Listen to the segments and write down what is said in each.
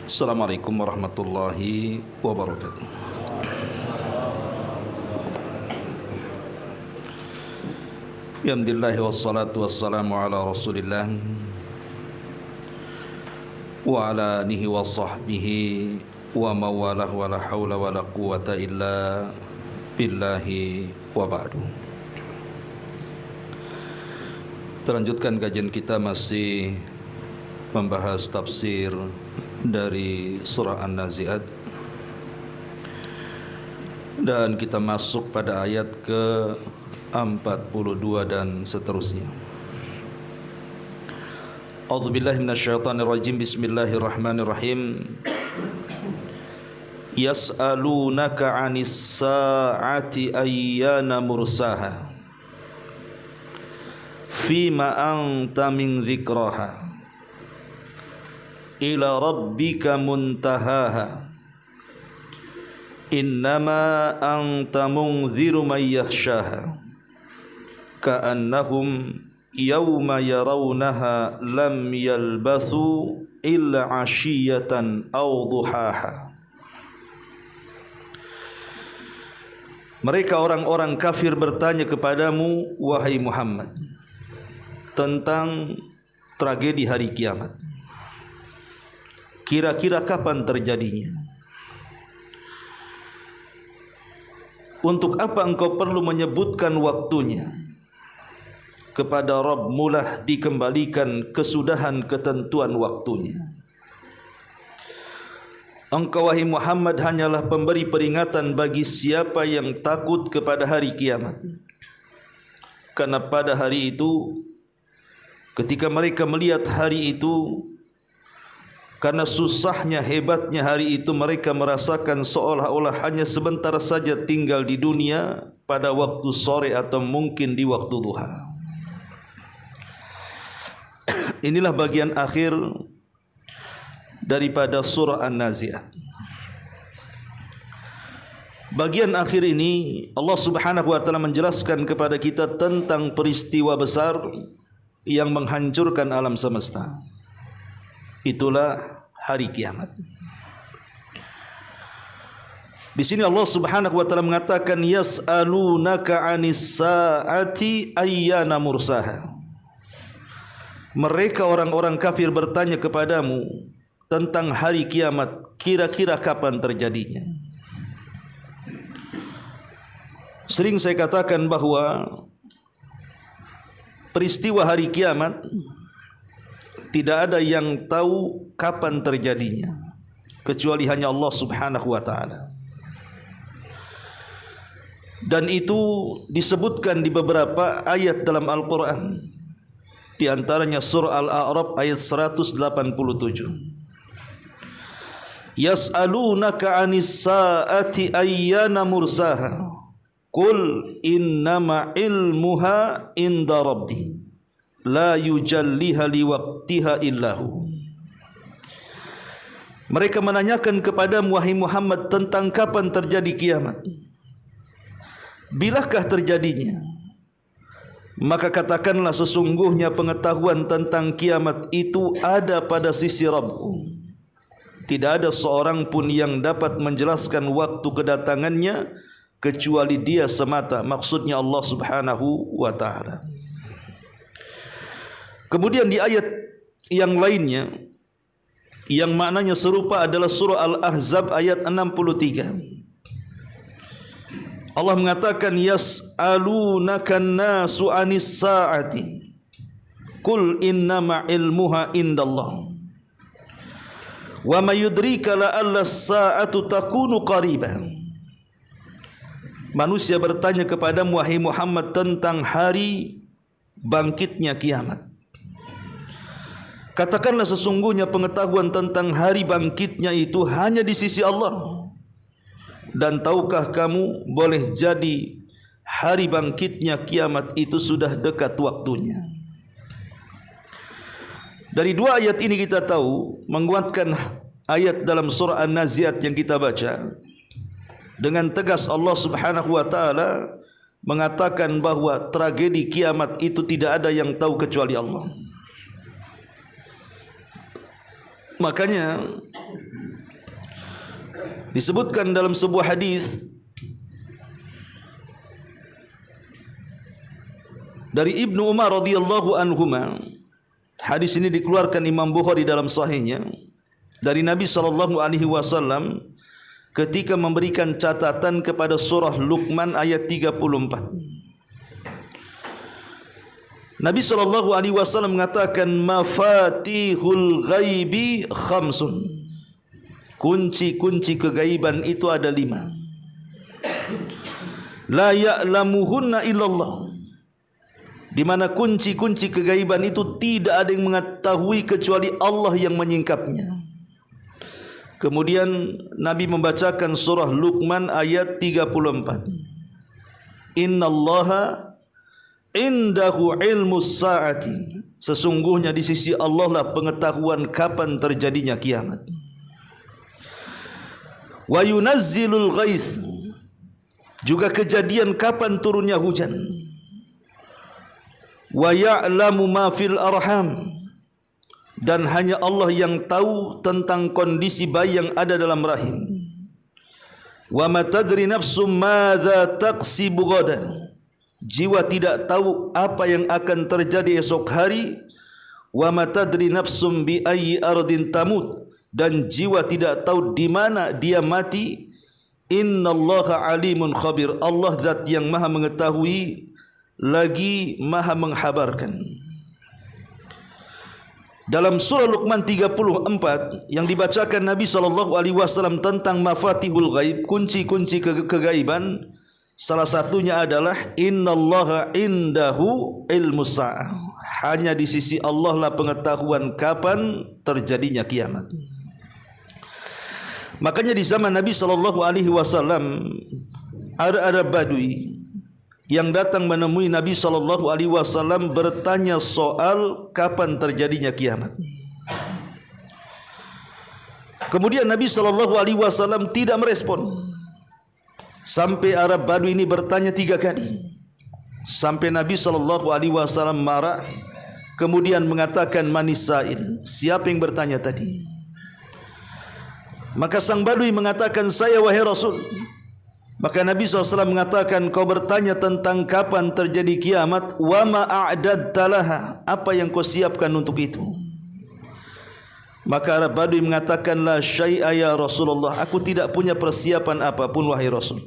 Assalamualaikum warahmatullahi wabarakatuh. Alhamdulillah wassalatu wassalamu ala Rasulillah wa ala alihi wa sahbihi wa mawalah wa la hawla wa la quwata illa billahi wa ba'du. Terlanjutkan kajian kita masih membahas tafsir dari surah An-Nazi'at, dan kita masuk pada ayat ke-42 dan seterusnya. A'udzubillahi minasyaitonirrajim. Bismillahirrahmanirrahim. Yas'alunaka 'anis sa'ati ayyana mursaha fima anta min dzikraha ila rabbika muntahaha innama anta munziru man yakhshaha ka'annahum yawma yarawnaha lam yalbathu illa 'ashiyatan aw duhaha. Mereka orang-orang kafir bertanya kepadamu, wahai Muhammad, tentang tragedi hari kiamat. Kira-kira kapan terjadinya? Untuk apa engkau perlu menyebutkan waktunya? Kepada Rabb-Mu lah dikembalikan kesudahan ketentuan waktunya. Engkau wahai Muhammad hanyalah pemberi peringatan bagi siapa yang takut kepada hari kiamat. Karena pada hari itu, ketika mereka melihat hari itu, karena susahnya, hebatnya hari itu, mereka merasakan seolah-olah hanya sebentar saja tinggal di dunia pada waktu sore atau mungkin di waktu duha. Inilah bagian akhir daripada surah An-Nazi'at. Bagian akhir ini Allah Subhanahu wa taala menjelaskan kepada kita tentang peristiwa besar yang menghancurkan alam semesta. Itulah hari kiamat. Di sini Allah Subhanahu wa taala mengatakan yas'alunaka 'anis sa'ati ayyana mursaha. Mereka orang-orang kafir bertanya kepadamu tentang hari kiamat, kira-kira kapan terjadinya. Sering saya katakan bahwa peristiwa hari kiamat tidak ada yang tahu kapan terjadinya kecuali hanya Allah Subhanahu wa taala. Dan itu disebutkan di beberapa ayat dalam Al-Qur'an. Di antaranya surah Al-A'raf ayat 187. Yas'alunaka 'anis sa'ati ayyana mursaha qul innama ilmuha inda rabbi la yujalliha liwaqtiha illahu. Mereka menanyakan kepadamu wahai Muhammad tentang kapan terjadi kiamat. Bilakah terjadinya? Maka katakanlah sesungguhnya pengetahuan tentang kiamat itu ada pada sisi Rabb-Ku. Tidak ada seorang pun yang dapat menjelaskan waktu kedatangannya kecuali Dia semata, maksudnya Allah Subhanahu wa taala. Kemudian di ayat yang lainnya yang maknanya serupa adalah surah Al-Ahzab ayat 63. Allah mengatakan yas'alunaka an-nasu 'anis sa'ati qul innama ilmuha indallah wa ma yudrika la'alla as-sa'atu takunu qariban. Manusia bertanya kepadamu wahai Muhammad tentang hari bangkitnya kiamat. Katakanlah sesungguhnya pengetahuan tentang hari bangkitnya itu hanya di sisi Allah. Dan tahukah kamu boleh jadi hari bangkitnya kiamat itu sudah dekat waktunya. Dari dua ayat ini kita tahu, menguatkan ayat dalam surah An-Nazi'at yang kita baca, dengan tegas Allah Subhanahu wa taala mengatakan bahwa tragedi kiamat itu tidak ada yang tahu kecuali Allah. Makanya Disebutkan dalam sebuah hadis dari Ibnu Umar radhiyallahu anhuma. Hadis ini dikeluarkan Imam Bukhari dalam sahihnya dari Nabi SAW ketika memberikan catatan kepada surah Luqman ayat 34. Nabi SAW mengatakan mafatihul ghaibi khamsun. Kunci-kunci kegaiban itu ada 5. La ya'lamuhunna illallah. Di mana kunci-kunci kegaiban itu tidak ada yang mengetahui kecuali Allah yang menyingkapnya. Kemudian Nabi membacakan surah Luqman ayat 34. Innallaha indahu ilmus sa'ati. Sesungguhnya di sisi Allah lah pengetahuan kapan terjadinya kiamat. Wa yunazzilul ghaits. Juga kejadian kapan turunnya hujan. Wa ya'lamu ma fil arham. Dan hanya Allah yang tahu tentang kondisi bayi yang ada dalam rahim. Wa ma tadri nafsum madza taksibu ghadan. Jiwa tidak tahu apa yang akan terjadi esok hari. Wa ma tadri nafsum bi ayyi ardin tamut. Dan jiwa tidak tahu di mana dia mati. Innallaha alimun khabir. Allah zat yang maha mengetahui lagi maha menghabarkan. Dalam surah Luqman 34 yang dibacakan Nabi SAW tentang mafatihul ghaib, kunci-kunci kegaiban, salah satunya adalah innallaha indahu ilmus sa'ah. Hanya di sisi Allah lah pengetahuan kapan terjadinya kiamat. Makanya di zaman Nabi SAW ada Badui yang datang menemui Nabi SAW bertanya soal kapan terjadinya kiamat. Kemudian Nabi SAW tidak merespon sampai Arab Badui ini bertanya 3 kali. Sampai Nabi SAW marah, kemudian mengatakan manis sa'il, siapa yang bertanya tadi? Maka sang Badui mengatakan, saya wahai Rasul. Maka Nabi SAW mengatakan, kau bertanya tentang kapan terjadi kiamat, wa ma a'dadta laha, apa yang kau siapkan untuk itu? Maka Arab Badui mengatakan, la syai'a ya Rasulullah, aku tidak punya persiapan apapun wahai Rasul.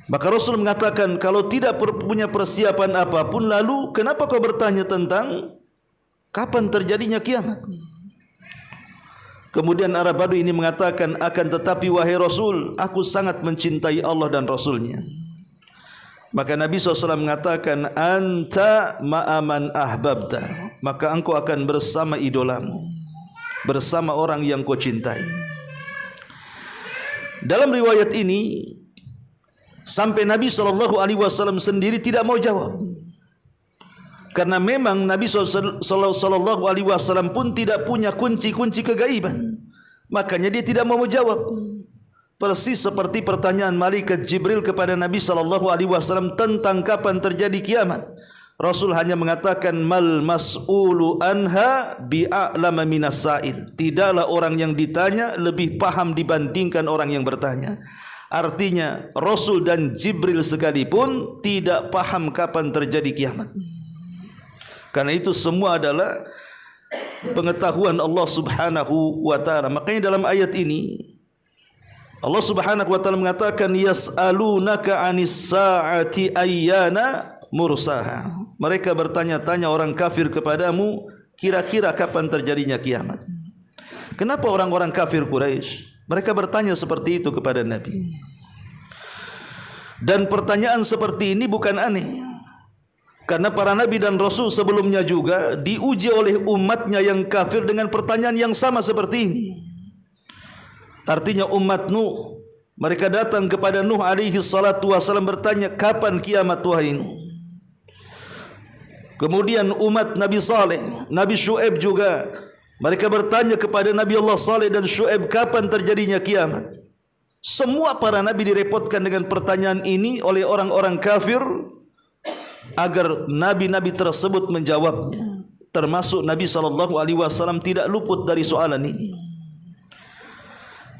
Maka Rasul mengatakan, kalau tidak punya persiapan apapun, lalu kenapa kau bertanya tentang kapan terjadinya kiamat? Kemudian Arab Badui ini mengatakan, akan tetapi wahai Rasul, aku sangat mencintai Allah dan Rasulnya. Maka Nabi SAW mengatakan, anta ma'aman ahbabta, maka engkau akan bersama idolamu, bersama orang yang kau cintai. Dalam riwayat ini sampai Nabi SAW sendiri tidak mau jawab, karena memang Nabi SAW pun tidak punya kunci-kunci kegaiban. Makanya dia tidak mau jawab. Persis seperti pertanyaan malaikat Jibril kepada Nabi SAW tentang kapan terjadi kiamat. Rasul hanya mengatakan, mal mas'ulu anha bi'a'lama minas sa'il. Tidaklah orang yang ditanya lebih paham dibandingkan orang yang bertanya. Artinya Rasul dan Jibril sekalipun tidak paham kapan terjadi kiamat. Karena itu semua adalah pengetahuan Allah Subhanahu wa ta'ala. Makanya dalam ayat ini Allah Subhanahu wa ta'ala mengatakan, yas'alunaka 'anis sa'ati ayyana mursaha. Mereka bertanya-tanya orang kafir kepadamu, kira-kira kapan terjadinya kiamat. Kenapa orang-orang kafir Quraisy mereka bertanya seperti itu kepada Nabi? Dan pertanyaan seperti ini bukan aneh, karena para nabi dan rasul sebelumnya juga diuji oleh umatnya yang kafir dengan pertanyaan yang sama seperti ini. Artinya umat Nuh, mereka datang kepada Nuh alaihi salatu wasallam bertanya, kapan kiamat wahai Nuh? Kemudian umat Nabi Saleh, Nabi Syuaib juga, mereka bertanya kepada Nabi Allah Saleh dan Syuaib, kapan terjadinya kiamat? Semua para nabi direpotkan dengan pertanyaan ini oleh orang-orang kafir, agar nabi-nabi tersebut menjawabnya. termasuk Nabi SAW tidak luput dari soalan ini.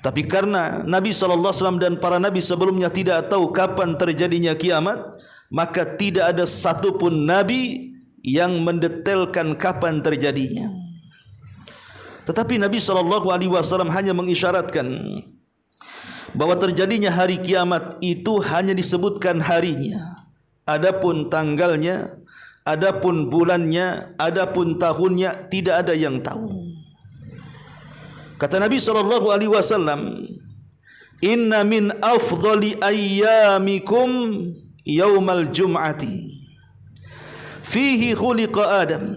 Tapi karena Nabi SAW dan para Nabi sebelumnya tidak tahu kapan terjadinya kiamat, maka tidak ada satupun Nabi yang mendetailkan kapan terjadinya. Tetapi Nabi SAW hanya mengisyaratkan bahwa terjadinya hari kiamat itu hanya disebutkan harinya. Adapun tanggalnya, adapun bulannya, adapun tahunnya, tidak ada yang tahu. Kata Nabi SAW, "Inna min afdali ayyamikum yaumal jum'ati, fihi khuliqa Adam,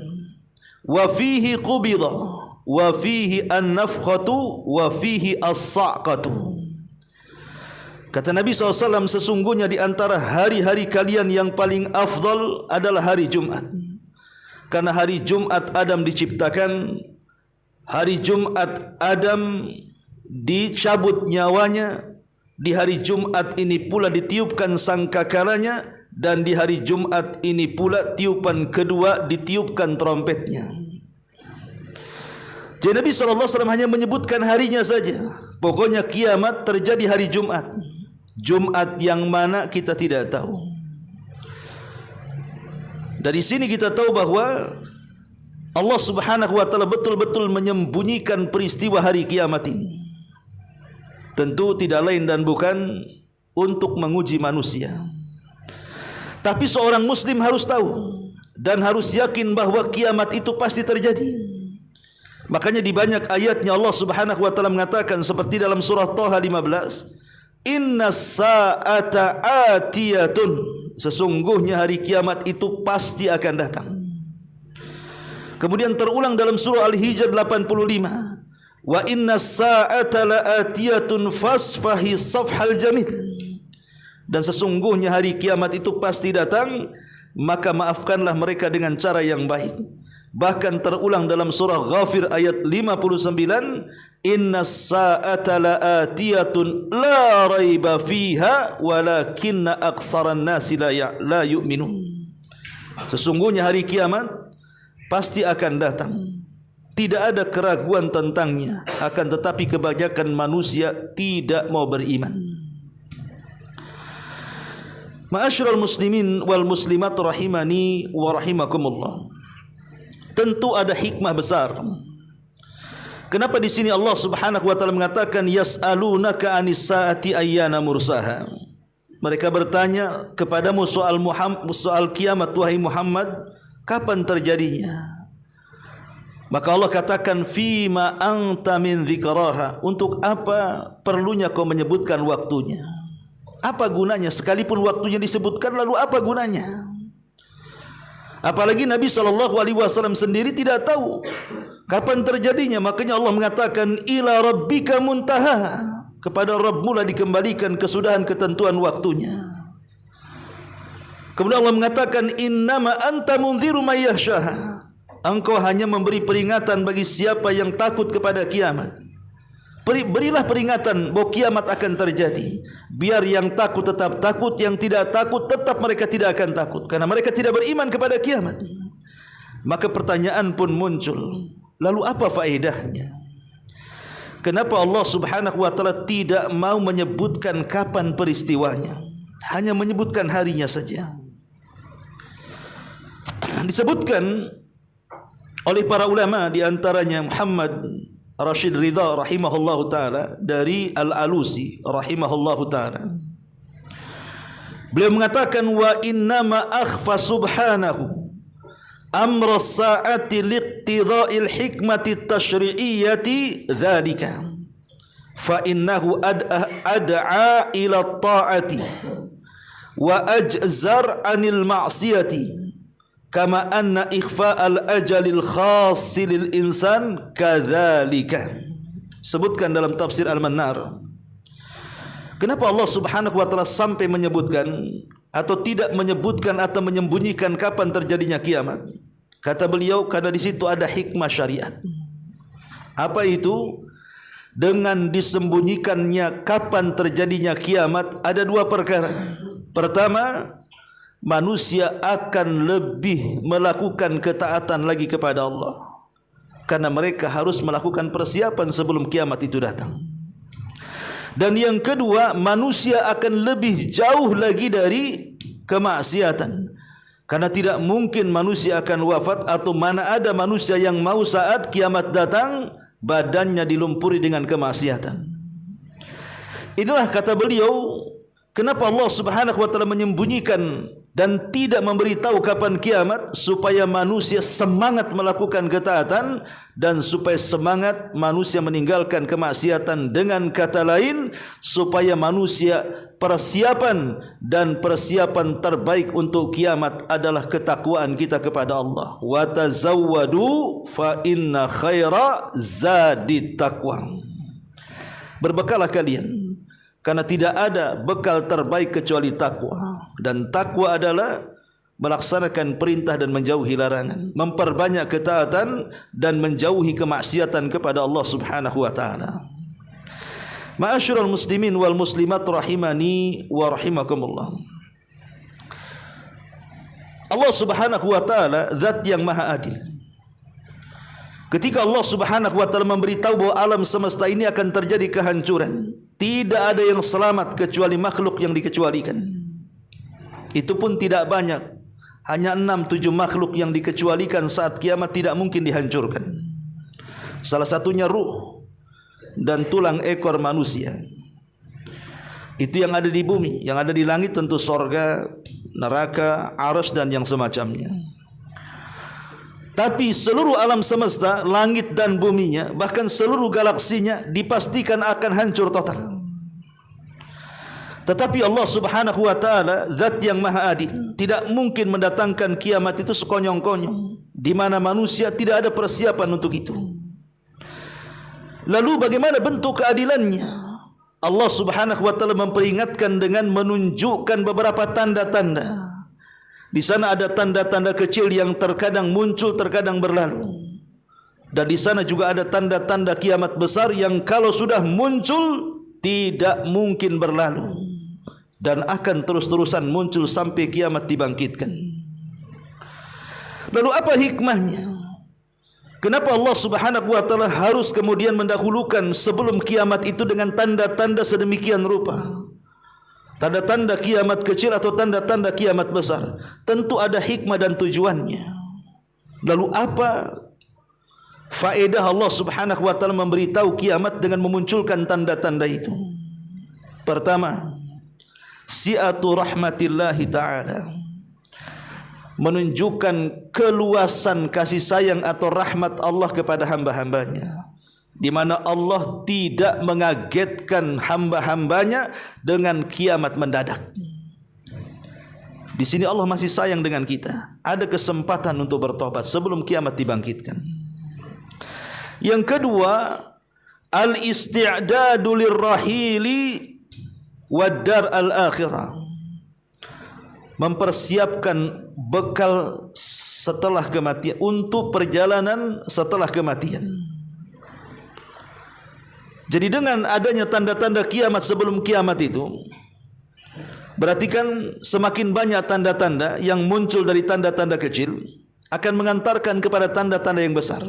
wa fihi qubida, wa fihi an-nafkhatu, wa fihi as-sa'qatu." Kata Nabi SAW, sesungguhnya di antara hari-hari kalian yang paling afdal adalah hari Jumat. Karena hari Jumat Adam diciptakan, hari Jumat Adam dicabut nyawanya, di hari Jumat ini pula ditiupkan sangkakalanya, dan di hari Jumat ini pula tiupan kedua ditiupkan trompetnya. Jadi Nabi SAW hanya menyebutkan harinya saja. Pokoknya kiamat terjadi hari Jumat. Jumat yang mana kita tidak tahu. Dari sini kita tahu bahwa Allah Subhanahu wa taala betul-betul menyembunyikan peristiwa hari kiamat ini. Tentu tidak lain dan bukan untuk menguji manusia. Tapi seorang muslim harus tahu dan harus yakin bahwa kiamat itu pasti terjadi. Makanya di banyak ayatnya Allah Subhanahu wa taala mengatakan seperti dalam surah Thaha 15, "Inna sa'ata atiyatun." Sesungguhnya hari kiamat itu pasti akan datang. Kemudian terulang dalam surah Al-Hijr 85, "Wa inna sa'ata la'atiyatun fasfahi safhal jamil." Dan sesungguhnya hari kiamat itu pasti datang, maka maafkanlah mereka dengan cara yang baik. Bahkan terulang dalam surah Ghafir ayat 59, "Inna sa'ata la'atiyatun la raiba fiha walakinna aktsaran nasi la yu'minun." Sesungguhnya hari kiamat pasti akan datang. Tidak ada keraguan tentangnya, akan tetapi kebanyakan manusia tidak mau beriman. Ma'asyiral muslimin wal muslimat rahimani wa rahimakumullah. Tentu ada hikmah besar. Kenapa di sini Allah Subhanahu wa taala mengatakan yas'alunaka 'anis saati ayyana mursaha? Mereka bertanya kepadamu soal kiamat wahai Muhammad, kapan terjadinya? Maka Allah katakan fima anta min dzikraha, untuk apa perlunya kau menyebutkan waktunya? Apa gunanya sekalipun waktunya disebutkan, lalu apa gunanya? Apalagi Nabi SAW sendiri tidak tahu kapan terjadinya. Makanya Allah mengatakan ila rabbika muntaha, kepada Rabbmu lah dikembalikan kesudahan ketentuan waktunya. Kemudian Allah mengatakan innama anta munziru may yakhshaha, engkau hanya memberi peringatan bagi siapa yang takut kepada kiamat. Berilah peringatan bahwa kiamat akan terjadi, biar yang takut tetap takut, yang tidak takut tetap mereka tidak akan takut, karena mereka tidak beriman kepada kiamat. Maka pertanyaan pun muncul, lalu apa faedahnya? Kenapa Allah Subhanahu wa taala tidak mau menyebutkan kapan peristiwanya, hanya menyebutkan harinya saja? Disebutkan oleh para ulama, di antaranya Muhammad Rashid Ridha rahimahullahu taala dari Al-Alusi rahimahullahu taala. Beliau mengatakan wa innama akhfa subhanahu amra as-sa'ati liqtida'il hikmati tashri'iyyati dzalika fa innahu ad'a ila at-ta'ati wa ajzar 'anil ma'siyati kama anna ikhfa'al ajalil khas lil insan kadzalika. Sebutkan dalam tafsir Al-Mannar, kenapa Allah Subhanahu wa taala sampai menyebutkan atau tidak menyebutkan atau menyembunyikan kapan terjadinya kiamat? Kata beliau, karena di situ ada hikmah syariat. Apa itu? Dengan disembunyikannya kapan terjadinya kiamat ada dua perkara. Pertama, manusia akan lebih melakukan ketaatan lagi kepada Allah, karena mereka harus melakukan persiapan sebelum kiamat itu datang. Dan yang kedua, manusia akan lebih jauh lagi dari kemaksiatan, karena tidak mungkin manusia akan wafat, atau mana ada manusia yang mau saat kiamat datang badannya dilumpuri dengan kemaksiatan. Inilah kata beliau, kenapa Allah Subhanahu wa taala menyembunyikan dan tidak memberitahu kapan kiamat, supaya manusia semangat melakukan ketaatan dan supaya semangat manusia meninggalkan kemaksiatan. Dengan kata lain, supaya manusia persiapan terbaik untuk kiamat adalah ketakwaan kita kepada Allah. Wa tazawwadu fa inna khaira zadit taqwa. Berbekallah kalian, karena tidak ada bekal terbaik kecuali takwa. Dan takwa adalah melaksanakan perintah dan menjauhi larangan, memperbanyak ketaatan dan menjauhi kemaksiatan kepada Allah Subhanahu wa taala. Ma'asyiral muslimin wal muslimat rahimani wa rahimakumullah. Allah Subhanahu wa taala zat yang maha adil. Ketika Allah Subhanahu wa taala memberitahu bahwa alam semesta ini akan terjadi kehancuran, tidak ada yang selamat kecuali makhluk yang dikecualikan. Itu pun tidak banyak, hanya 6-7 makhluk yang dikecualikan saat kiamat tidak mungkin dihancurkan. Salah satunya ruh dan tulang ekor manusia. Itu yang ada di bumi. Yang ada di langit tentu sorga, neraka, arsy dan yang semacamnya. Tapi seluruh alam semesta, langit dan buminya, bahkan seluruh galaksinya dipastikan akan hancur total. Tetapi Allah Subhanahu wa taala zat yang maha adil, tidak mungkin mendatangkan kiamat itu sekonyong-konyong, di mana manusia tidak ada persiapan untuk itu. Lalu bagaimana bentuk keadilannya? Allah Subhanahu wa taala memperingatkan dengan menunjukkan beberapa tanda-tanda. Di sana ada tanda-tanda kecil yang terkadang muncul, terkadang berlalu. Dan di sana juga ada tanda-tanda kiamat besar yang kalau sudah muncul tidak mungkin berlalu dan akan terus-terusan muncul sampai kiamat dibangkitkan. Lalu apa hikmahnya? Kenapa Allah Subhanahu wa taala harus kemudian mendahulukan sebelum kiamat itu dengan tanda-tanda sedemikian rupa? Tanda-tanda kiamat kecil atau tanda-tanda kiamat besar, tentu ada hikmah dan tujuannya. Lalu apa faedah Allah Subhanahu wa taala memberitahu kiamat dengan memunculkan tanda-tanda itu? Pertama, si'atu rahmatillahi ta'ala, menunjukkan keluasan kasih sayang atau rahmat Allah kepada hamba-hambanya, di mana Allah tidak mengagetkan hamba-hambanya dengan kiamat mendadak. Di sini Allah masih sayang dengan kita. Ada kesempatan untuk bertobat sebelum kiamat dibangkitkan. Yang kedua, al-isti'dadu lirrahili wad-dar al-akhirah, mempersiapkan bekal setelah kematian, untuk perjalanan setelah kematian. Jadi dengan adanya tanda-tanda kiamat sebelum kiamat itu, berarti kan semakin banyak tanda-tanda yang muncul dari tanda-tanda kecil akan mengantarkan kepada tanda-tanda yang besar.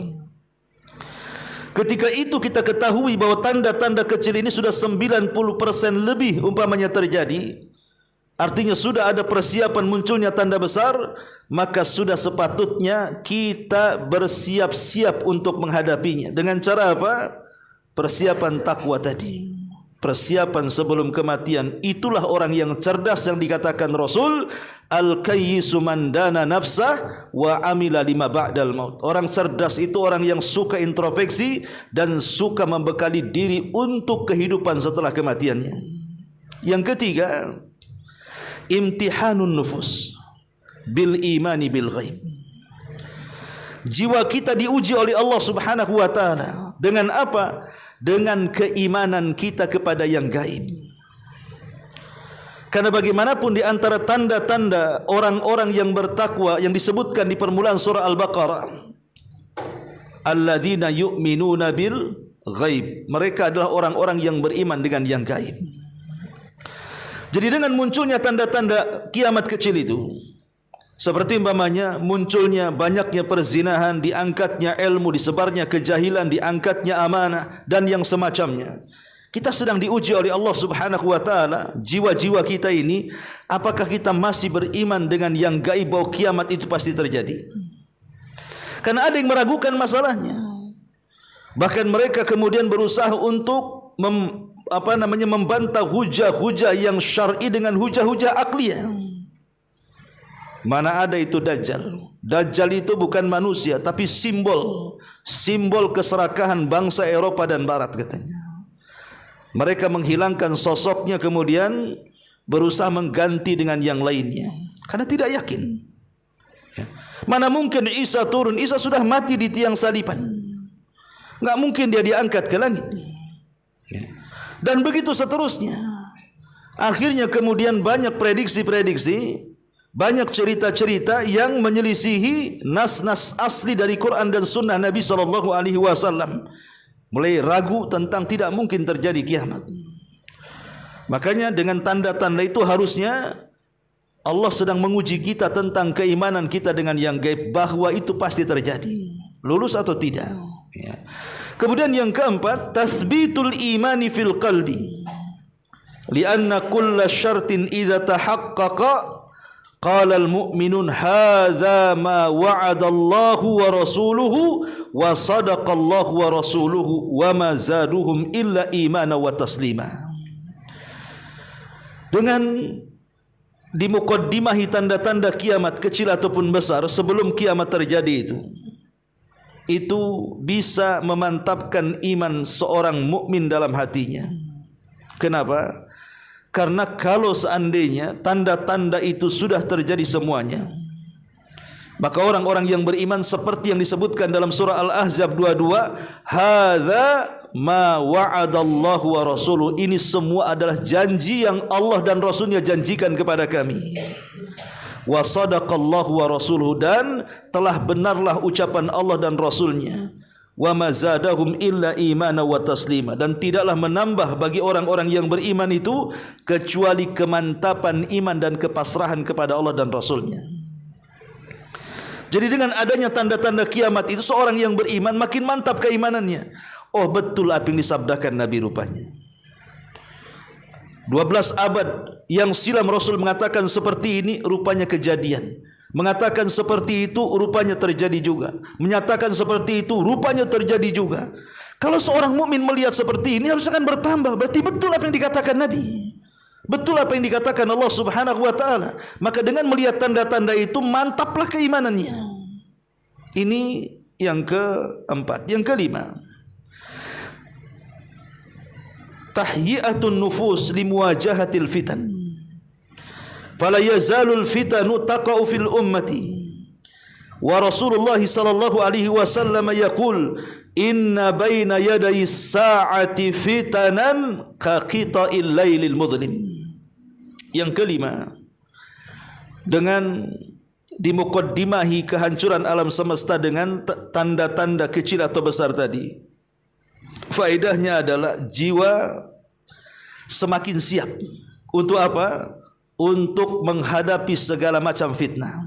Ketika itu kita ketahui bahwa tanda-tanda kecil ini sudah 90% lebih umpamanya terjadi, artinya sudah ada persiapan munculnya tanda besar, maka sudah sepatutnya kita bersiap-siap untuk menghadapinya. Dengan cara apa? Persiapan takwa tadi, persiapan sebelum kematian. Itulah orang yang cerdas yang dikatakan Rasul, al-kayyisu man dana nafsah wa amila lima ba'dal maut. Orang cerdas itu orang yang suka introspeksi dan suka membekali diri untuk kehidupan setelah kematiannya. Yang ketiga, imtihanun nufus bil imani bil ghaib. Jiwa kita diuji oleh Allah Subhanahu wa taala dengan apa? Dengan keimanan kita kepada yang gaib. Karena bagaimanapun di antara tanda-tanda orang-orang yang bertakwa yang disebutkan di permulaan surah Al-Baqarah, alladzina yu'minuna bil ghaib, mereka adalah orang-orang yang beriman dengan yang gaib. Jadi dengan munculnya tanda-tanda kiamat kecil itu, seperti umpamanya munculnya banyaknya perzinahan, diangkatnya ilmu, disebarnya kejahilan, diangkatnya amanah dan yang semacamnya. Kita sedang diuji oleh Allah Subhanahu wa taala, jiwa-jiwa kita ini, apakah kita masih beriman dengan yang gaib bahwa kiamat itu pasti terjadi? Karena ada yang meragukan masalahnya. Bahkan mereka kemudian berusaha untuk membantah hujah-hujah yang syar'i dengan hujah-hujah akliyah. Mana ada itu Dajjal? Dajjal itu bukan manusia, tapi simbol keserakahan bangsa Eropa dan Barat katanya. Mereka menghilangkan sosoknya kemudian berusaha mengganti dengan yang lainnya karena tidak yakin. Mana mungkin Isa turun? Isa sudah mati di tiang saliban. Enggak mungkin dia diangkat ke langit. Dan begitu seterusnya. Akhirnya kemudian banyak prediksi-prediksi, banyak cerita-cerita yang menyelisihi nas-nas asli dari Quran dan Sunnah Nabi SAW. Mulai ragu tentang tidak mungkin terjadi kiamat. Makanya dengan tanda-tanda itu harusnya Allah sedang menguji kita tentang keimanan kita dengan yang gaib, bahwa itu pasti terjadi, lulus atau tidak. Kemudian yang keempat, tasbitul imani fil qalbi, lianna kulla syartin idza tahaqqaqa qala al-mu'minun hadza ma wa'ada Allahu wa rasuluhu wa sadaqa Allahu wa rasuluhu wa ma zaduhum illa imana wa taslima. Dengan dimukaddimahi tanda-tanda kiamat kecil ataupun besar sebelum kiamat terjadi itu bisa memantapkan iman seorang mukmin dalam hatinya. Kenapa? Karena kalau seandainya tanda-tanda itu sudah terjadi semuanya, maka orang-orang yang beriman seperti yang disebutkan dalam surah Al-Ahzab 22, hadza ma wa'adallahu wa rasuluhu, ini semua adalah janji yang Allah dan Rasulnya janjikan kepada kami. Wa sadaqallahu wa rasuluhu, dan telah benarlah ucapan Allah dan Rasulnya. Wa ma zadahum illa imana wa taslima, dan tidaklah menambah bagi orang-orang yang beriman itu kecuali kemantapan iman dan kepasrahan kepada Allah dan Rasulnya. Jadi dengan adanya tanda-tanda kiamat itu, seorang yang beriman makin mantap keimanannya. Oh, betul apa yang disabdakan Nabi rupanya. 12 abad yang silam Rasul mengatakan seperti ini, rupanya kejadian. Mengatakan seperti itu, rupanya terjadi juga. Menyatakan seperti itu, rupanya terjadi juga. Kalau seorang mukmin melihat seperti ini, harus akan bertambah. Berarti betul apa yang dikatakan Nabi, betul apa yang dikatakan Allah Subhanahu wa taala. Maka dengan melihat tanda-tanda itu, mantaplah keimanannya. Ini yang keempat. Yang kelima, tahyi'atun nufus limuwajahatil fitan. Fala yazalul fitanu taqa'u fil ummati. Wa Rasulullah sallallahu alaihi wasallam yaqul, inna baina yaday sa'ati fitanan ka qita'il lailil mudlim. Yang kelima, dengan dimukaddimahi kehancuran alam semesta dengan tanda-tanda kecil atau besar tadi, faedahnya adalah jiwa semakin siap untuk apa? Untuk menghadapi segala macam fitnah.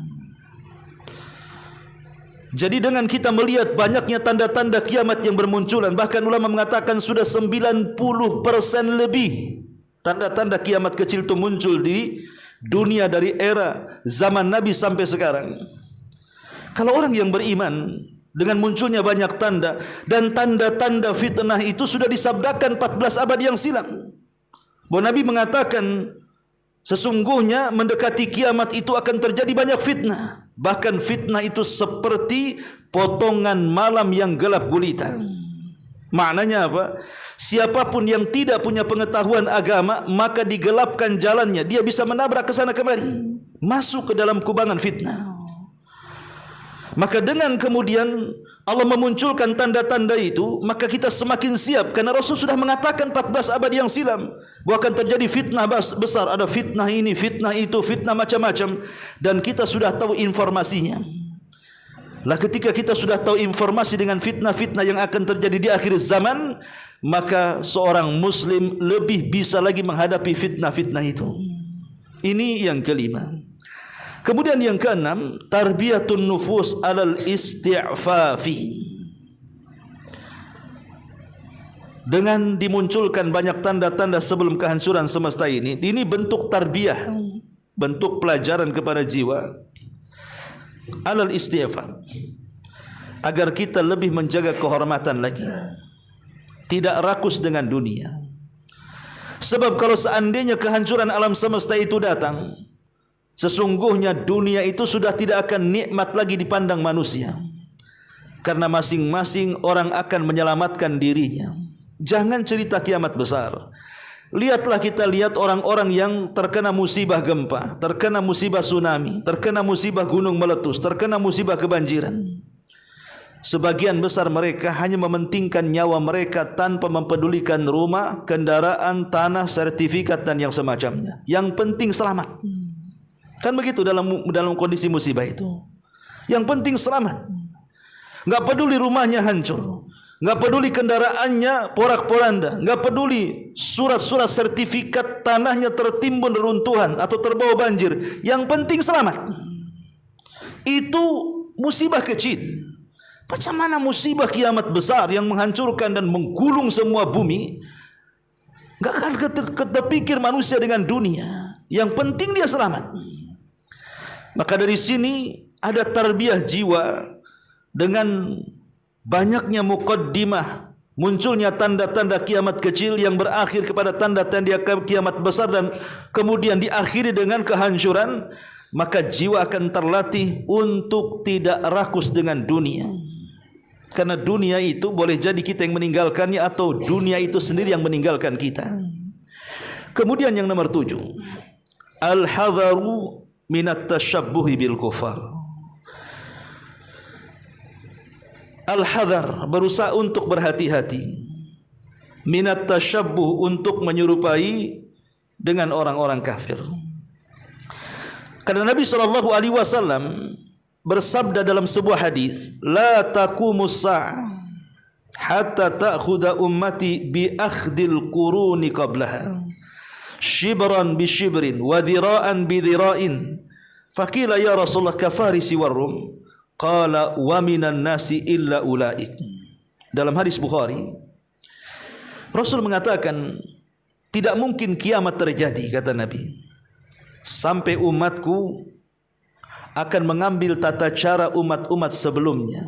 Jadi dengan kita melihat banyaknya tanda-tanda kiamat yang bermunculan, bahkan ulama mengatakan sudah 90% lebih tanda-tanda kiamat kecil itu muncul di dunia dari era zaman Nabi sampai sekarang. Kalau orang yang beriman dengan munculnya banyak tanda, dan tanda-tanda fitnah itu sudah disabdakan 14 abad yang silam, bahwa Nabi mengatakan sesungguhnya mendekati kiamat itu akan terjadi banyak fitnah. Bahkan fitnah itu seperti potongan malam yang gelap gulita. Maknanya apa? Siapapun yang tidak punya pengetahuan agama, maka digelapkan jalannya, dia bisa menabrak ke sana kemari, masuk ke dalam kubangan fitnah. Maka dengan kemudian Allah memunculkan tanda-tanda itu, maka kita semakin siap, karena Rasul sudah mengatakan 14 abad yang silam bahwa akan terjadi fitnah besar. Ada fitnah ini, fitnah itu, fitnah macam-macam, dan kita sudah tahu informasinya. Lah ketika kita sudah tahu informasi dengan fitnah-fitnah yang akan terjadi di akhir zaman, maka seorang muslim lebih bisa lagi menghadapi fitnah-fitnah itu. Ini yang kelima. Kemudian yang keenam, tarbiyatun nufus alal isti'fafi. Dengan dimunculkan banyak tanda-tanda sebelum kehancuran semesta ini bentuk tarbiyah, bentuk pelajaran kepada jiwa alal istighfar, agar kita lebih menjaga kehormatan lagi, tidak rakus dengan dunia. Sebab kalau seandainya kehancuran alam semesta itu datang, sesungguhnya dunia itu sudah tidak akan nikmat lagi dipandang manusia, karena masing-masing orang akan menyelamatkan dirinya. Jangan cerita kiamat besar. Lihatlah, kita lihat orang-orang yang terkena musibah gempa, terkena musibah tsunami, terkena musibah gunung meletus, terkena musibah kebanjiran. Sebagian besar mereka hanya mementingkan nyawa mereka tanpa mempedulikan rumah, kendaraan, tanah, sertifikat dan yang semacamnya. Yang penting selamat. Kan begitu dalam kondisi musibah itu. Yang penting selamat. Enggak peduli rumahnya hancur, enggak peduli kendaraannya porak-poranda, enggak peduli surat-surat sertifikat tanahnya tertimbun reruntuhan atau terbawa banjir. Yang penting selamat. Itu musibah kecil. Bagaimana musibah kiamat besar yang menghancurkan dan menggulung semua bumi? Enggak akan terpikir manusia dengan dunia. Yang penting dia selamat. Maka dari sini ada tarbiyah jiwa dengan banyaknya muqaddimah, munculnya tanda-tanda kiamat kecil yang berakhir kepada tanda-tanda kiamat besar dan kemudian diakhiri dengan kehancuran. Maka jiwa akan terlatih untuk tidak rakus dengan dunia, karena dunia itu boleh jadi kita yang meninggalkannya atau dunia itu sendiri yang meninggalkan kita. Kemudian yang nomor 7, al-hadharu minat tashabbuhi bil kufar. Al-hadhar, berusaha untuk berhati-hati, minat tashabbuh, untuk menyerupai dengan orang-orang kafir. Karena Nabi SAW bersabda dalam sebuah hadis, la taqumus sa'ah hatta ta'khudha ummati bi akhdil quruni qablaha shibran bi shibrin wa dhira'an bi dhira'in. Faqila ya Rasulullah kafarisi warrum, qala wa minan nasi illa ulaik. Dalam hadis Bukhari, Rasul mengatakan tidak mungkin kiamat terjadi, kata Nabi, sampai umatku akan mengambil tata cara umat-umat sebelumnya,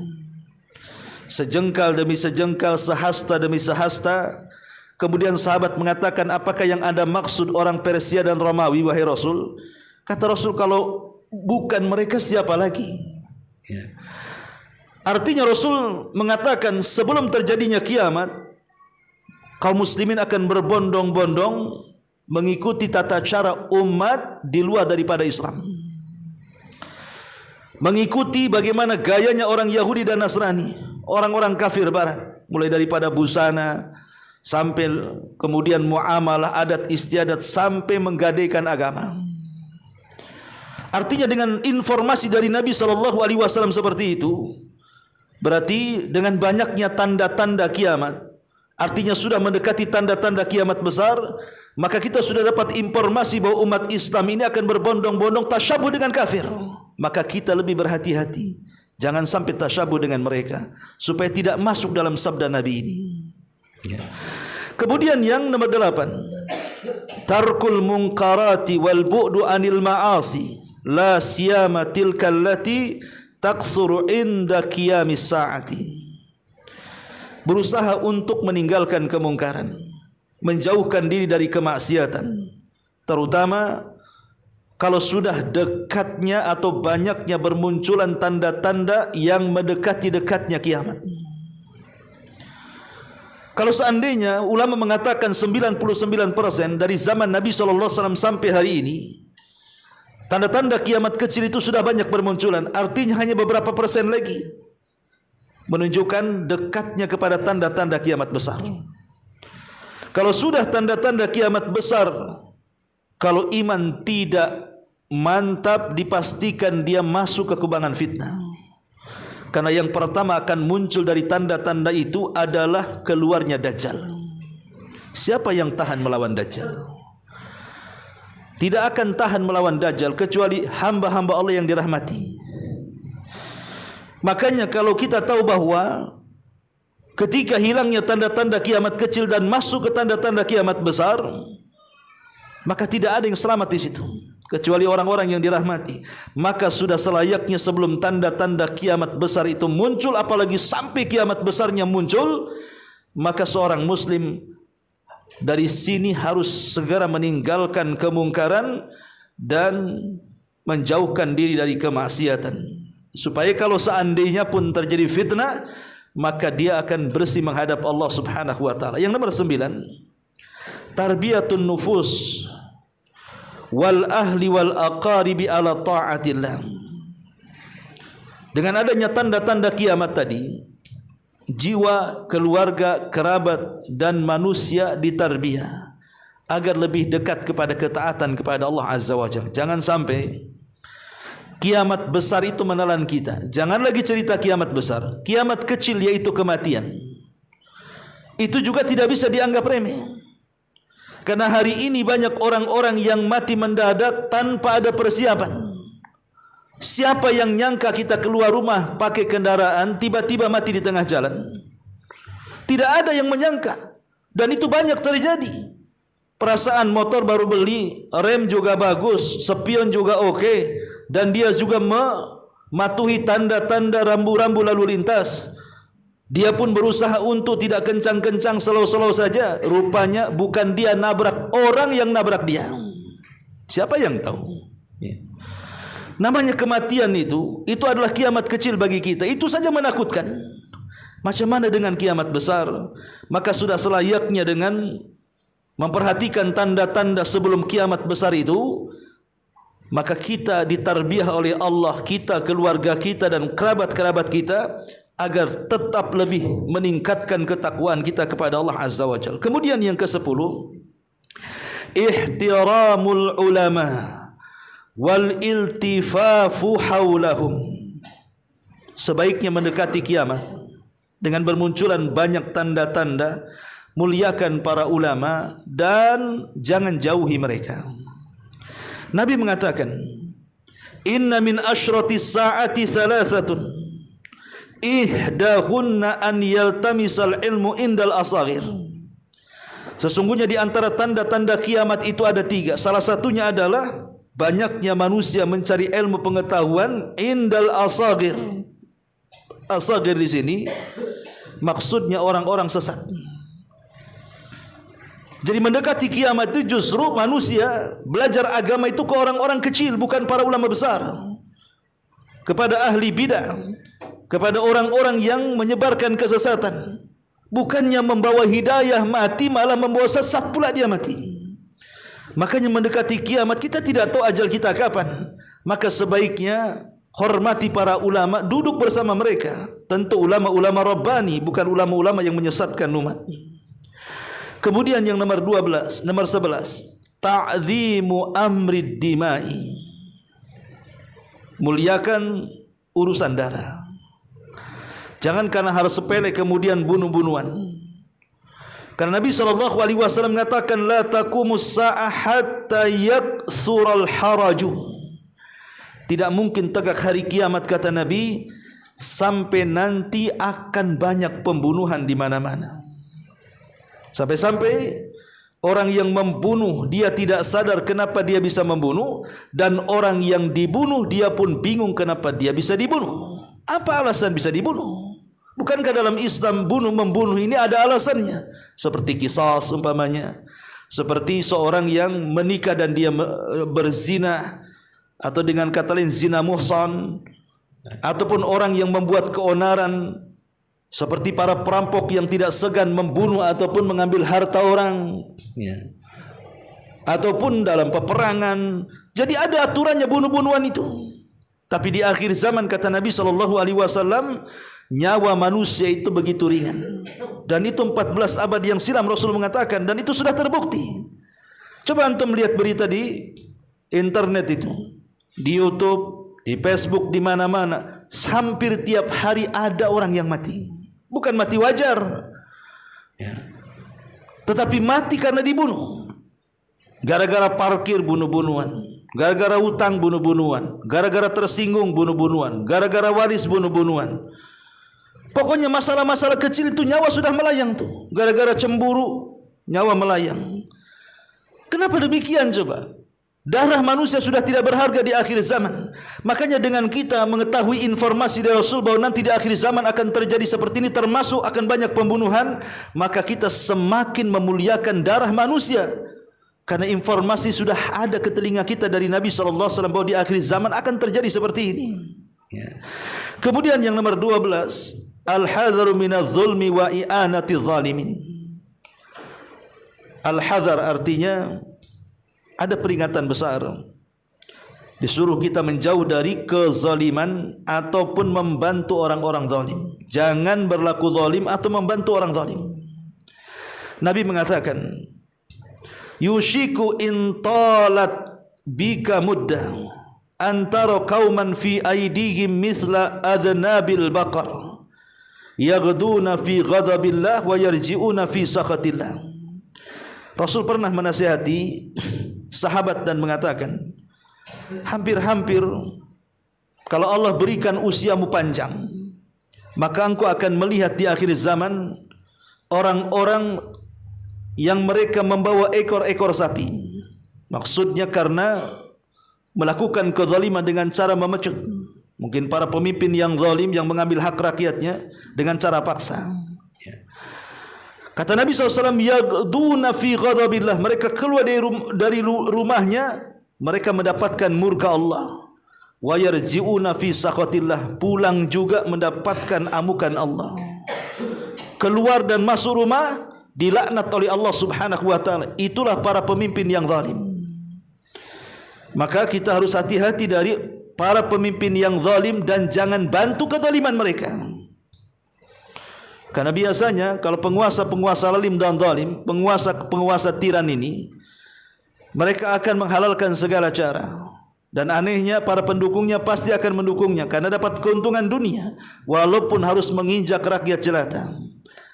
sejengkal demi sejengkal, sehasta demi sehasta. Kemudian sahabat mengatakan, apakah yang Anda maksud orang Persia dan Romawi, wahai Rasul? Kata Rasul, kalau bukan mereka siapa lagi? Ya. Artinya Rasul mengatakan sebelum terjadinya kiamat, kaum muslimin akan berbondong-bondong mengikuti tata cara umat di luar daripada Islam, mengikuti bagaimana gayanya orang Yahudi dan Nasrani, orang-orang kafir barat, mulai daripada busana sampai kemudian muamalah, adat istiadat, sampai menggadaikan agama. Artinya dengan informasi dari Nabi SAW seperti itu, berarti dengan banyaknya tanda-tanda kiamat, artinya sudah mendekati tanda-tanda kiamat besar, maka kita sudah dapat informasi bahwa umat Islam ini akan berbondong-bondong tasyabuh dengan kafir. Maka kita lebih berhati-hati, jangan sampai tasyabuh dengan mereka, supaya tidak masuk dalam sabda Nabi ini. Ya. Kemudian yang nomor 8, tarkul munkarati wal bu'du anil ma'asi, la siyama tilka allati taksuru inda qiyamis sa'ati. Berusaha untuk meninggalkan kemungkaran, menjauhkan diri dari kemaksiatan, terutama kalau sudah dekatnya atau banyaknya bermunculan tanda-tanda yang mendekati dekatnya kiamat. Kalau seandainya ulama mengatakan 99% dari zaman Nabi SAW sampai hari ini tanda-tanda kiamat kecil itu sudah banyak bermunculan, artinya hanya beberapa persen lagi menunjukkan dekatnya kepada tanda-tanda kiamat besar. Kalau sudah tanda-tanda kiamat besar, kalau iman tidak mantap, dipastikan dia masuk ke kubangan fitnah. Karena yang pertama akan muncul dari tanda-tanda itu adalah keluarnya Dajjal. Siapa yang tahan melawan Dajjal? tidak akan tahan melawan Dajjal kecuali hamba-hamba Allah yang dirahmati. Makanya kalau kita tahu bahwa ketika hilangnya tanda-tanda kiamat kecil dan masuk ke tanda-tanda kiamat besar, maka tidak ada yang selamat di situ kecuali orang-orang yang dirahmati. Maka sudah selayaknya sebelum tanda-tanda kiamat besar itu muncul, apalagi sampai kiamat besarnya muncul, maka seorang muslim dari sini harus segera meninggalkan kemungkaran dan menjauhkan diri dari kemaksiatan, supaya kalau seandainya pun terjadi fitnah, maka dia akan bersih menghadap Allah Subhanahu wa taala. Yang nomor 9, tarbiyatun nufus wal ahli wal aqaribi ala ta'atillah. Dengan adanya tanda-tanda kiamat tadi, jiwa, keluarga, kerabat dan manusia ditarbiyah agar lebih dekat kepada ketaatan kepada Allah Azza wa Jalla. Jangan sampai kiamat besar itu menelan kita. Jangan lagi cerita kiamat besar, kiamat kecil yaitu kematian, itu juga tidak bisa dianggap remeh. Karena hari ini banyak orang-orang yang mati mendadak tanpa ada persiapan. Siapa yang nyangka kita keluar rumah pakai kendaraan, tiba-tiba mati di tengah jalan? Tidak ada yang menyangka. Dan itu banyak terjadi. Perasaan motor baru beli, rem juga bagus, spion juga oke, dan dia juga mematuhi tanda-tanda rambu-rambu lalu lintas. Dia pun berusaha untuk tidak kencang-kencang, slow-slow saja. Rupanya bukan dia nabrak, orang yang nabrak dia. Siapa yang tahu? Ya. Namanya kematian itu adalah kiamat kecil bagi kita. Itu saja menakutkan. Macam mana dengan kiamat besar? Maka sudah selayaknya dengan memperhatikan tanda-tanda sebelum kiamat besar itu, maka kita ditarbiyah oleh Allah, kita, keluarga kita dan kerabat-kerabat kita, agar tetap lebih meningkatkan ketakwaan kita kepada Allah Azza wa Jalla. Kemudian yang ke-10, ihtiramul ulama wal iltifafu haulahum. Sebaiknya mendekati kiamat dengan bermunculan banyak tanda-tanda, muliakan para ulama dan jangan jauhi mereka. Nabi mengatakan, inna min asyratis saati thalathatun ihdahunna an yaltamisal ilmu indal asaghir. Sesungguhnya di antara tanda-tanda kiamat itu ada 3. Salah satunya adalah banyaknya manusia mencari ilmu pengetahuan indal asaghir. Asaghir di sini maksudnya orang-orang sesat. Jadi mendekati kiamat itu justru manusia belajar agama itu ke orang-orang kecil, bukan para ulama besar, kepada ahli bidah, kepada orang-orang yang menyebarkan kesesatan. Bukannya membawa hidayah mati, malah membawa sesat pula dia mati. Makanya mendekati kiamat kita tidak tahu ajal kita kapan. Maka sebaiknya hormati para ulama, duduk bersama mereka. Tentu ulama-ulama Rabbani, bukan ulama-ulama yang menyesatkan umat. Kemudian yang nomor 11, ta'zimu amrid dimai. Muliakan urusan darah. Jangan karena hal sepele kemudian bunuh-bunuhan. Karena Nabi SAW mengatakan, la taqumus sa'ah hatta yaksural haraju. Tidak mungkin tegak hari kiamat, kata Nabi, sampai nanti akan banyak pembunuhan di mana-mana. Sampai-sampai orang yang membunuh dia tidak sadar kenapa dia bisa membunuh, dan orang yang dibunuh dia pun bingung kenapa dia bisa dibunuh. Apa alasan bisa dibunuh? Bukankah dalam Islam bunuh-membunuh ini ada alasannya? Seperti qisas umpamanya, seperti seorang yang menikah dan dia berzina, atau dengan kata lain zina muhsan, ataupun orang yang membuat keonaran seperti para perampok yang tidak segan membunuh ataupun mengambil harta orang, ya, ataupun dalam peperangan. Jadi ada aturannya bunuh-bunuhan itu. Tapi di akhir zaman, kata Nabi SAW, nyawa manusia itu begitu ringan. Dan itu 14 abad yang silam Rasul mengatakan, dan itu sudah terbukti. Coba antum lihat berita di internet itu, di YouTube, di Facebook, di mana-mana. Hampir tiap hari ada orang yang mati. Bukan mati wajar, ya, tetapi mati karena dibunuh. Gara-gara parkir bunuh-bunuhan, gara-gara utang bunuh-bunuhan, gara-gara tersinggung bunuh-bunuhan, gara-gara waris bunuh-bunuhan. Pokoknya masalah-masalah kecil itu nyawa sudah melayang tuh. Gara-gara cemburu nyawa melayang. Kenapa demikian coba? Darah manusia sudah tidak berharga di akhir zaman. Makanya dengan kita mengetahui informasi dari Rasul bahwa nanti di akhir zaman akan terjadi seperti ini, termasuk akan banyak pembunuhan, maka kita semakin memuliakan darah manusia. Karena informasi sudah ada ke telinga kita dari Nabi SAW bahwa di akhir zaman akan terjadi seperti ini. Ya. Kemudian yang nomor 12, al-hadharu minadh zulmi wa i'anati zalimin. Al-hadhar artinya ada peringatan besar. Disuruh kita menjauh dari kezaliman ataupun membantu orang-orang zalim. Jangan berlaku zalim atau membantu orang zalim. Nabi mengatakan, yushiku in talat bika muddah antara qauman fi aydihim mithla adnabil baqar yaghduna fi ghadabillah wa yarji'una fi sakhatillah. Rasul pernah menasihati sahabat dan mengatakan, hampir-hampir kalau Allah berikan usiamu panjang, maka engkau akan melihat di akhir zaman orang-orang yang mereka membawa ekor-ekor sapi. Maksudnya karena melakukan kezaliman dengan cara memecut. Mungkin para pemimpin yang zalim yang mengambil hak rakyatnya dengan cara paksa. Kata Nabi SAW, yaghduna fi ghadabillah, mereka keluar dari rumahnya, mereka mendapatkan murka Allah. Wa yarji'una fi sakhatillah, pulang juga mendapatkan amukan Allah. Keluar dan masuk rumah dilaknat oleh Allah Subhanahu wa taala. Itulah para pemimpin yang zalim. Maka kita harus hati-hati dari para pemimpin yang zalim dan jangan bantu kezaliman mereka. Karena biasanya kalau penguasa-penguasa zalim dan zalim, penguasa-penguasa tiran ini, mereka akan menghalalkan segala cara. Dan anehnya para pendukungnya pasti akan mendukungnya karena dapat keuntungan dunia walaupun harus menginjak rakyat jelata.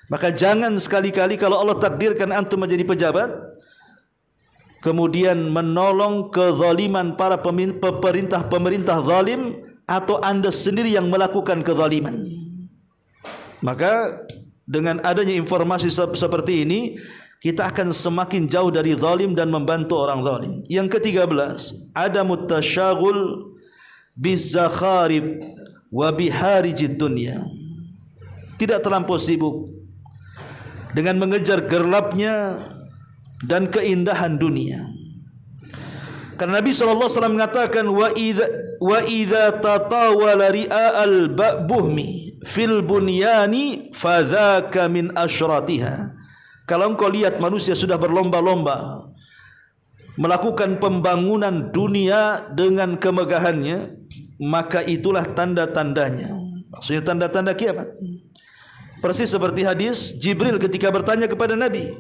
Maka jangan sekali-kali kalau Allah takdirkan antum menjadi pejabat kemudian menolong kezaliman para pemerintah zalim atau anda sendiri yang melakukan kezaliman. Maka dengan adanya informasi seperti ini, kita akan semakin jauh dari zalim dan membantu orang zalim. Yang ke-13, adamut tasyaghul bizakharib wa biharijid dunya. Tidak terlampau sibuk dengan mengejar gelapnya dan keindahan dunia. Karena Nabi SAW mengatakan, wa idza tatawala ri'al buhmi fil bunyani fadzaka min asyratiha. Kalau engkau lihat manusia sudah berlomba-lomba melakukan pembangunan dunia dengan kemegahannya, maka itulah tanda-tandanya. Maksudnya tanda-tanda kiamat. Persis seperti hadis Jibril ketika bertanya kepada Nabi,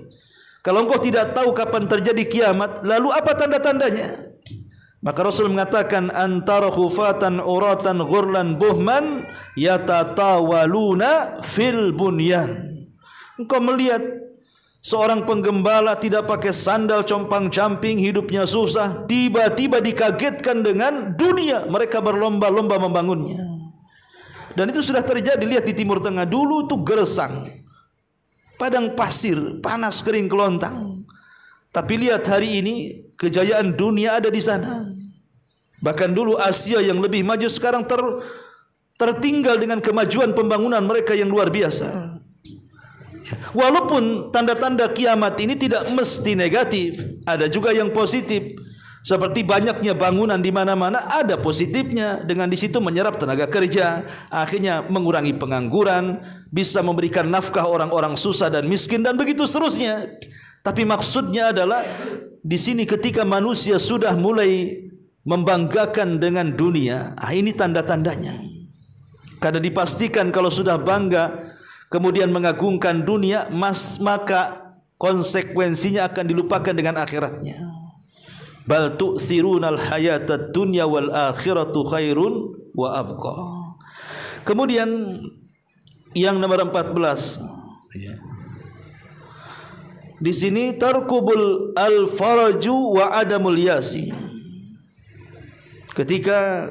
kalau engkau tidak tahu kapan terjadi kiamat, lalu apa tanda-tandanya? Maka Rasul mengatakan, antara khufatan uratan ghurlan buhman yatatawaluna fil bunyan. Engkau melihat seorang penggembala tidak pakai sandal compang-camping, hidupnya susah, tiba-tiba dikagetkan dengan dunia, mereka berlomba-lomba membangunnya. Dan itu sudah terjadi. Lihat di Timur Tengah dulu itu gersang, padang pasir, panas kering kelontang. Tapi lihat hari ini kejayaan dunia ada di sana. Bahkan dulu Asia yang lebih maju sekarang tertinggal dengan kemajuan pembangunan mereka yang luar biasa. Walaupun tanda-tanda kiamat ini tidak mesti negatif, ada juga yang positif. Seperti banyaknya bangunan di mana-mana, ada positifnya. Dengan di situ menyerap tenaga kerja, akhirnya mengurangi pengangguran, bisa memberikan nafkah orang-orang susah dan miskin dan begitu seterusnya. Tapi maksudnya adalah di sini ketika manusia sudah mulai membanggakan dengan dunia, ini tanda-tandanya. Karena dipastikan kalau sudah bangga kemudian mengagungkan dunia, maka konsekuensinya akan dilupakan dengan akhiratnya. Bal tu'thirunal hayatad dunya wal akhiratu khairun wa abqa. Kemudian yang nomor 14, Di sini tarkubul al-faraju wa adamul yasi. Ketika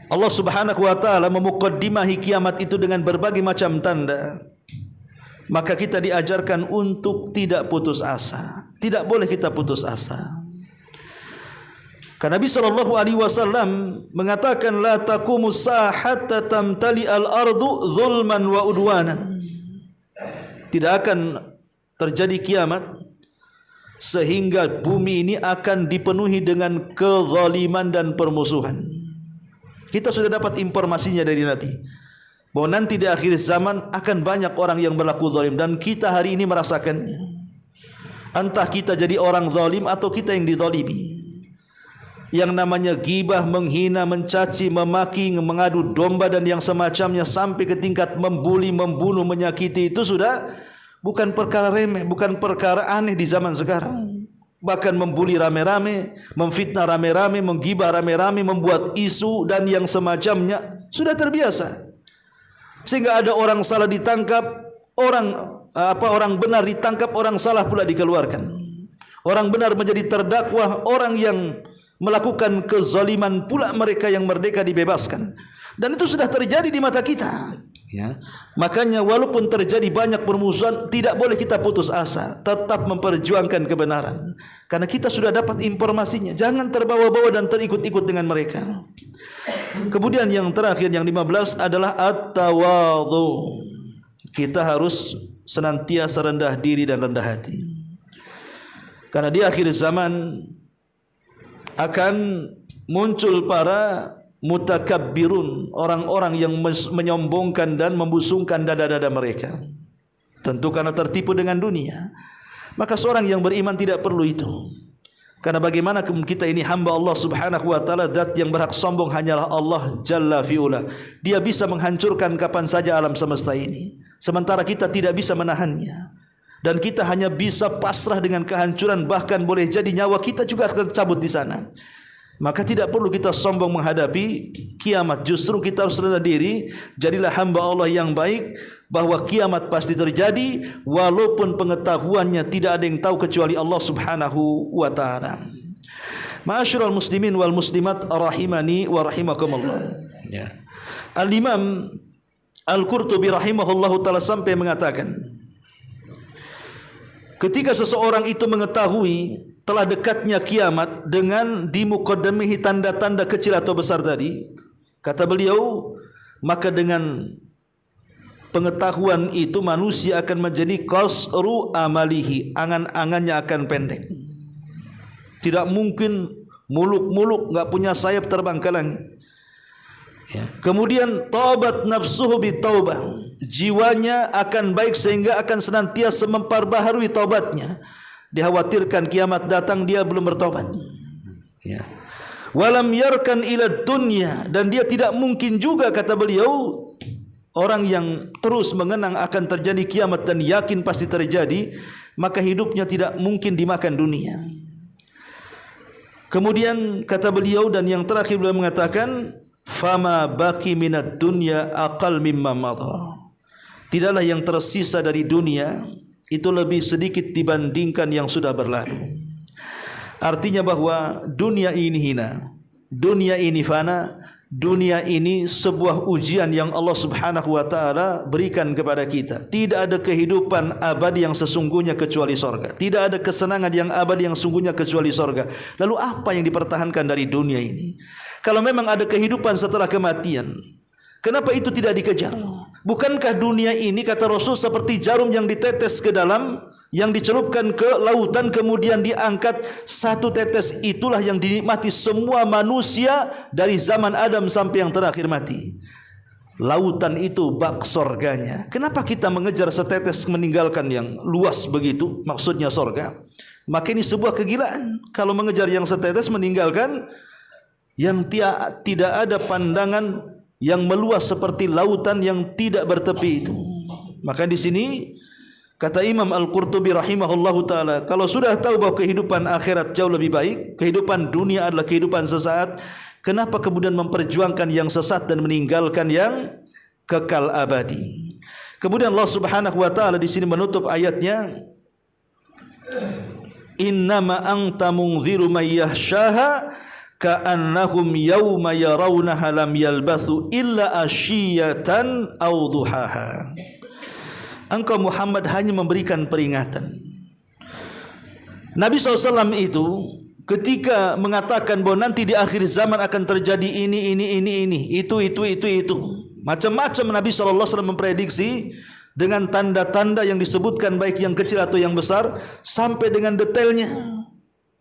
Allah Subhanahu wa taala memukaddimahi kiamat itu dengan berbagai macam tanda, maka kita diajarkan untuk tidak putus asa. Tidak boleh kita putus asa. Karena Nabi sallallahu alaihi wasallam mengatakan la taqumus saa'ah hatta tamtali al-ardu zulman wa udwanan. Tidak akan terjadi kiamat sehingga bumi ini akan dipenuhi dengan kezaliman dan permusuhan. Kita sudah dapat informasinya dari Nabi bahwa nanti di akhir zaman akan banyak orang yang berlaku zalim, dan kita hari ini merasakannya. Entah kita jadi orang zalim atau kita yang dizalimi. Yang namanya ghibah, menghina, mencaci, memaki, mengadu domba dan yang semacamnya sampai ke tingkat membuli, membunuh, menyakiti, itu sudah bukan perkara remeh, bukan perkara aneh di zaman sekarang. Bahkan membuli rame-rame, memfitnah rame-rame, menggibah rame-rame, membuat isu dan yang semacamnya sudah terbiasa. Sehingga ada orang salah ditangkap, orang benar ditangkap, orang salah pula dikeluarkan. Orang benar menjadi terdakwa, orang yang melakukan kezaliman pula mereka yang merdeka dibebaskan. Dan itu sudah terjadi di mata kita, ya. Makanya walaupun terjadi banyak permusuhan, tidak boleh kita putus asa, tetap memperjuangkan kebenaran. Karena kita sudah dapat informasinya. Jangan terbawa-bawa dan terikut-ikut dengan mereka. Kemudian yang terakhir, yang 15 adalah at-tawadhu. Kita harus senantiasa rendah diri dan rendah hati. Karena di akhir zaman akan muncul para mutakabbirun, orang-orang yang menyombongkan dan membusungkan dada-dada mereka. Tentu karena tertipu dengan dunia. Maka seorang yang beriman tidak perlu itu. Karena bagaimana kita ini hamba Allah Subhanahu wa taala, zat yang berhak sombong hanyalah Allah Jalla fi'ula. Dia bisa menghancurkan kapan saja alam semesta ini, sementara kita tidak bisa menahannya. Dan kita hanya bisa pasrah dengan kehancuran, bahkan boleh jadi nyawa kita juga akan cabut di sana. Maka tidak perlu kita sombong menghadapi kiamat. Justru kita harus rendah diri. Jadilah hamba Allah yang baik, bahwa kiamat pasti terjadi, walaupun pengetahuannya tidak ada yang tahu kecuali Allah Subhanahu wa ta'ala. Ma'asyiral muslimin wal muslimat rahimani wa rahimakumullah, ya. Al-Imam Al-Qurtubi rahimahullahu ta'ala sampai mengatakan, ketika seseorang itu mengetahui telah dekatnya kiamat dengan dimuqaddamihi tanda-tanda kecil atau besar tadi, kata beliau, maka dengan pengetahuan itu manusia akan menjadi qasru amalihi, angan-angannya akan pendek. Tidak mungkin muluk-muluk, enggak punya sayap terbang ke langit, ya. Kemudian taubat nafsuhu bitaubah, jiwanya akan baik sehingga akan senantiasa memperbaharui taubatnya. Dikhawatirkan kiamat datang dia belum bertobat, ya. Walam yarkan ila dunya, dan dia tidak mungkin juga, kata beliau, orang yang terus mengenang akan terjadi kiamat dan yakin pasti terjadi, maka hidupnya tidak mungkin dimakan dunia. Kemudian kata beliau, dan yang terakhir beliau mengatakan, fama baki minad dunya aqal mimma madha. Tidaklah yang tersisa dari dunia itu lebih sedikit dibandingkan yang sudah berlalu. Artinya bahwa dunia ini hina, dunia ini fana, dunia ini sebuah ujian yang Allah Subhanahu wa taala berikan kepada kita. Tidak ada kehidupan abadi yang sesungguhnya kecuali sorga. Tidak ada kesenangan yang abadi yang sesungguhnya kecuali sorga. Lalu apa yang dipertahankan dari dunia ini? Kalau memang ada kehidupan setelah kematian, kenapa itu tidak dikejar? Bukankah dunia ini, kata Rasul, seperti jarum yang ditetes ke dalam, yang dicelupkan ke lautan kemudian diangkat, satu tetes itulah yang dinikmati semua manusia dari zaman Adam sampai yang terakhir mati. Lautan itu bak sorganya. Kenapa kita mengejar setetes meninggalkan yang luas begitu, maksudnya sorga? Maka ini sebuah kegilaan kalau mengejar yang setetes meninggalkan yang tidak ada pandangan yang meluas seperti lautan yang tidak bertepi itu. Maka di sini kata Imam Al-Qurtubi rahimahullahu taala, kalau sudah tahu bahwa kehidupan akhirat jauh lebih baik, kehidupan dunia adalah kehidupan sesaat, kenapa kemudian memperjuangkan yang sesat dan meninggalkan yang kekal abadi? Kemudian Allah Subhanahu wa taala di sini menutup ayatnya innama anta munziru may yahshaha ka'annahum yawma yarawnaha lam yalbathu illa ashiyatan aw duhaha. Engkau Muhammad hanya memberikan peringatan. Nabi SAW itu ketika mengatakan bahwa nanti di akhir zaman akan terjadi ini, itu. Macam-macam Nabi SAW memprediksi dengan tanda-tanda yang disebutkan baik yang kecil atau yang besar sampai dengan detailnya.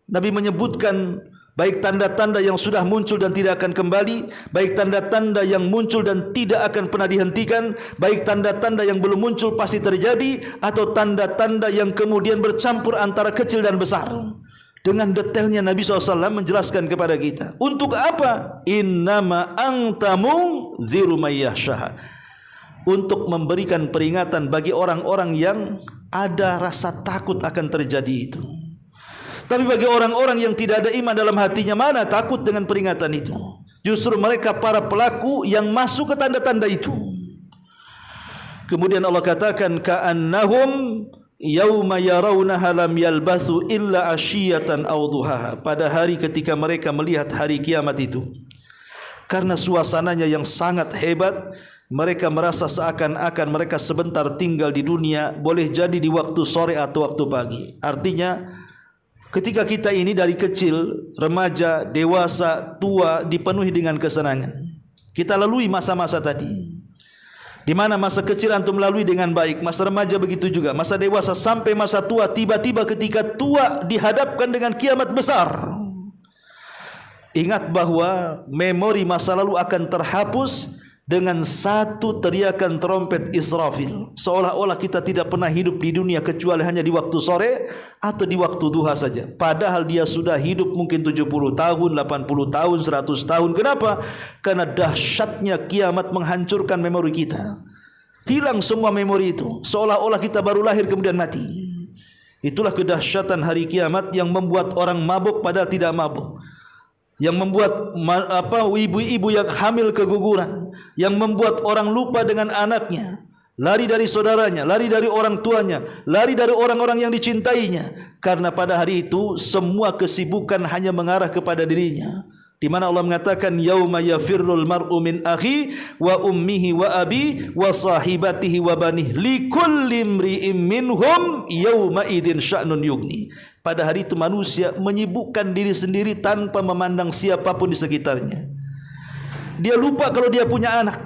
Nabi menyebutkan baik tanda-tanda yang sudah muncul dan tidak akan kembali, baik tanda-tanda yang muncul dan tidak akan pernah dihentikan, baik tanda-tanda yang belum muncul pasti terjadi, atau tanda-tanda yang kemudian bercampur antara kecil dan besar. Dengan detailnya Nabi SAW menjelaskan kepada kita. Untuk apa? Innama anta munziru may yahshaha. Untuk memberikan peringatan bagi orang-orang yang ada rasa takut akan terjadi itu. Tapi bagi orang-orang yang tidak ada iman dalam hatinya, mana takut dengan peringatan itu. Justru mereka para pelaku yang masuk ke tanda-tanda itu. Kemudian Allah katakan ka'annahum yauma yarawnaha lam yalbathu illa ashiyatan aw duhaha. Pada hari ketika mereka melihat hari kiamat itu, karena suasananya yang sangat hebat, mereka merasa seakan-akan mereka sebentar tinggal di dunia, boleh jadi di waktu sore atau waktu pagi. Artinya ketika kita ini dari kecil, remaja, dewasa, tua dipenuhi dengan kesenangan. Kita lalui masa-masa tadi. Di mana masa kecil antum lalui dengan baik, masa remaja begitu juga, masa dewasa sampai masa tua. Tiba-tiba ketika tua dihadapkan dengan kiamat besar. Ingat bahwa memori masa lalu akan terhapus dengan satu teriakan trompet Israfil. Seolah-olah kita tidak pernah hidup di dunia kecuali hanya di waktu sore atau di waktu duha saja. Padahal dia sudah hidup mungkin 70 tahun, 80 tahun, 100 tahun. Kenapa? Karena dahsyatnya kiamat menghancurkan memori kita. Hilang semua memori itu. Seolah-olah kita baru lahir kemudian mati. Itulah kedahsyatan hari kiamat yang membuat orang mabuk padahal tidak mabuk. Yang membuat ibu-ibu yang hamil keguguran, yang membuat orang lupa dengan anaknya, lari dari saudaranya, lari dari orang tuanya, lari dari orang-orang yang dicintainya, karena pada hari itu semua kesibukan hanya mengarah kepada dirinya. Di mana Allah mengatakan yauma yafirrul mar'u min akhi wa ummihi wa abi wa sahibatihi wa banih likulli imri'in minhum yauma idzin sya'nun yughni. Pada hari itu manusia menyibukkan diri sendiri tanpa memandang siapapun di sekitarnya. Dia lupa kalau dia punya anak,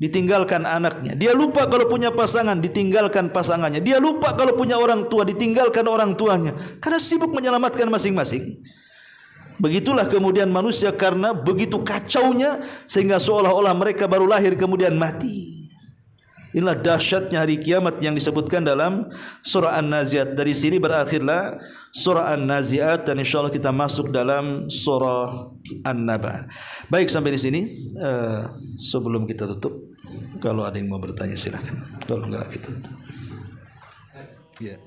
ditinggalkan anaknya. Dia lupa kalau punya pasangan, ditinggalkan pasangannya. Dia lupa kalau punya orang tua, ditinggalkan orang tuanya. Karena sibuk menyelamatkan masing-masing. Begitulah kemudian manusia karena begitu kacaunya sehingga seolah-olah mereka baru lahir kemudian mati. Inilah dahsyatnya hari kiamat yang disebutkan dalam surah An-Nazi'at. Dari sini berakhirlah surah An-Nazi'at dan insyaallah kita masuk dalam surah An-Naba. Baik, sampai di sini. Sebelum kita tutup, kalau ada yang mau bertanya silakan. Kalau enggak kita tutup. Ya.